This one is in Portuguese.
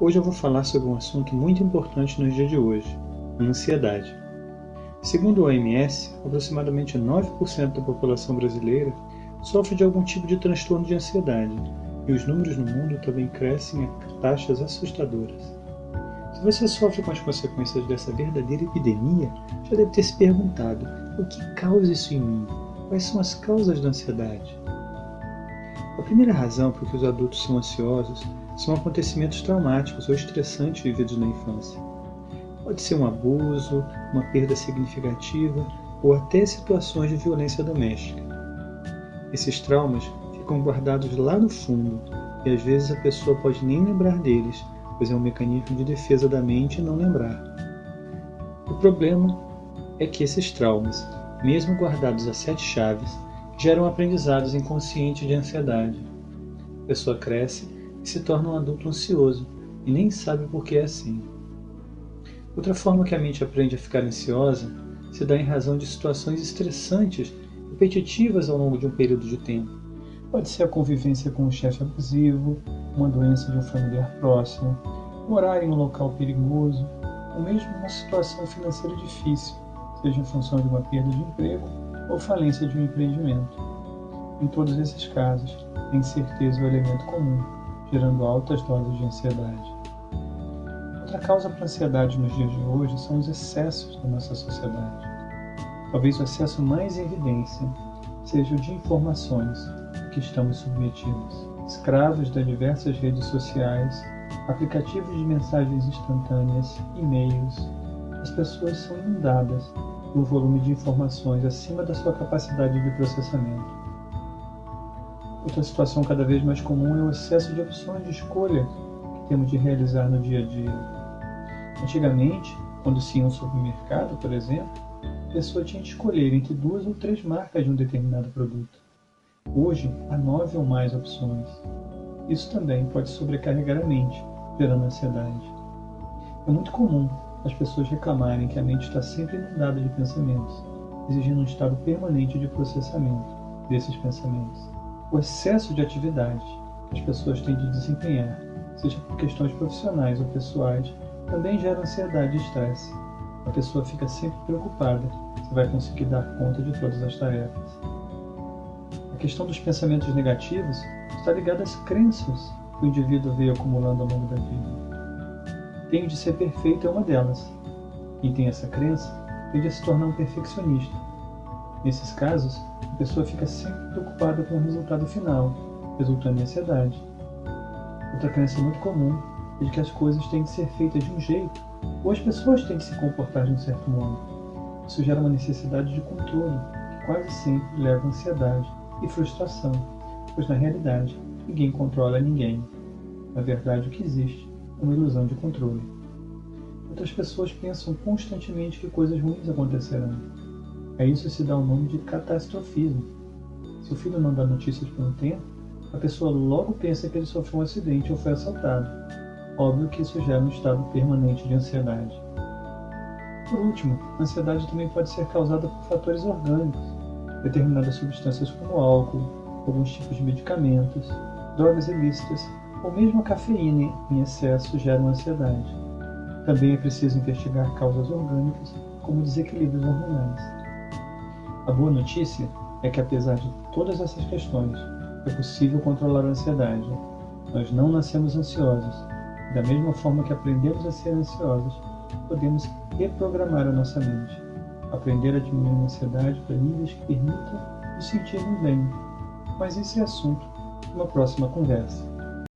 Hoje eu vou falar sobre um assunto muito importante nos dias de hoje, a ansiedade. Segundo a OMS, aproximadamente 9% da população brasileira sofre de algum tipo de transtorno de ansiedade, e os números no mundo também crescem a taxas assustadoras. Se você sofre com as consequências dessa verdadeira epidemia, já deve ter se perguntado: o que causa isso em mim? Quais são as causas da ansiedade? A primeira razão por que os adultos são ansiosos são acontecimentos traumáticos ou estressantes vividos na infância. Pode ser um abuso, uma perda significativa ou até situações de violência doméstica. Esses traumas ficam guardados lá no fundo e às vezes a pessoa pode nem lembrar deles, pois é um mecanismo de defesa da mente não lembrar. O problema é que esses traumas, mesmo guardados a 7 chaves, geram aprendizados inconscientes de ansiedade. A pessoa cresce e se torna um adulto ansioso e nem sabe por que é assim. Outra forma que a mente aprende a ficar ansiosa se dá em razão de situações estressantes repetitivas ao longo de um período de tempo. Pode ser a convivência com um chefe abusivo, uma doença de um familiar próximo, morar em um local perigoso, ou mesmo uma situação financeira difícil, seja em função de uma perda de emprego ou falência de um empreendimento. Em todos esses casos, a incerteza é o elemento comum, gerando altas doses de ansiedade. Outra causa para a ansiedade nos dias de hoje são os excessos da nossa sociedade. Talvez o excesso mais em evidência seja o de informações a que estamos submetidos. Escravos das diversas redes sociais, aplicativos de mensagens instantâneas, e-mails, as pessoas são inundadas por um volume de informações acima da sua capacidade de processamento. Outra situação cada vez mais comum é o excesso de opções de escolha que temos de realizar no dia a dia. Antigamente, quando se ia a um supermercado, por exemplo, a pessoa tinha de escolher entre 2 ou 3 marcas de um determinado produto. Hoje, há 9 ou mais opções. Isso também pode sobrecarregar a mente, gerando ansiedade. É muito comum as pessoas reclamarem que a mente está sempre inundada de pensamentos, exigindo um estado permanente de processamento desses pensamentos. O excesso de atividades que as pessoas têm de desempenhar, seja por questões profissionais ou pessoais, também gera ansiedade e estresse. A pessoa fica sempre preocupada se vai conseguir dar conta de todas as tarefas. A questão dos pensamentos negativos está ligada às crenças que o indivíduo veio acumulando ao longo da vida. Tenho de ser perfeito é uma delas. Quem tem essa crença tende a se tornar um perfeccionista. Nesses casos, a pessoa fica sempre preocupada com o resultado final, resultando em ansiedade. Outra crença muito comum é de que as coisas têm de ser feitas de um jeito, ou as pessoas têm de se comportar de um certo modo. Isso gera uma necessidade de controle, que quase sempre leva a ansiedade e frustração, pois na realidade ninguém controla ninguém. Na verdade, o que existe é uma ilusão de controle. Outras pessoas pensam constantemente que coisas ruins acontecerão. A isso se dá o nome de catastrofismo. Se o filho não dá notícias por um tempo, a pessoa logo pensa que ele sofreu um acidente ou foi assaltado. Óbvio que isso gera um estado permanente de ansiedade. Por último, a ansiedade também pode ser causada por fatores orgânicos. Determinadas substâncias como álcool, alguns tipos de medicamentos, drogas ilícitas ou mesmo a cafeína em excesso geram ansiedade. Também é preciso investigar causas orgânicas, como desequilíbrios hormonais. A boa notícia é que, apesar de todas essas questões, é possível controlar a ansiedade. Nós não nascemos ansiosos. Da mesma forma que aprendemos a ser ansiosos, podemos reprogramar a nossa mente, aprender a diminuir a ansiedade para níveis que permitam nos sentirmos bem. Mas isso é assunto de uma próxima conversa.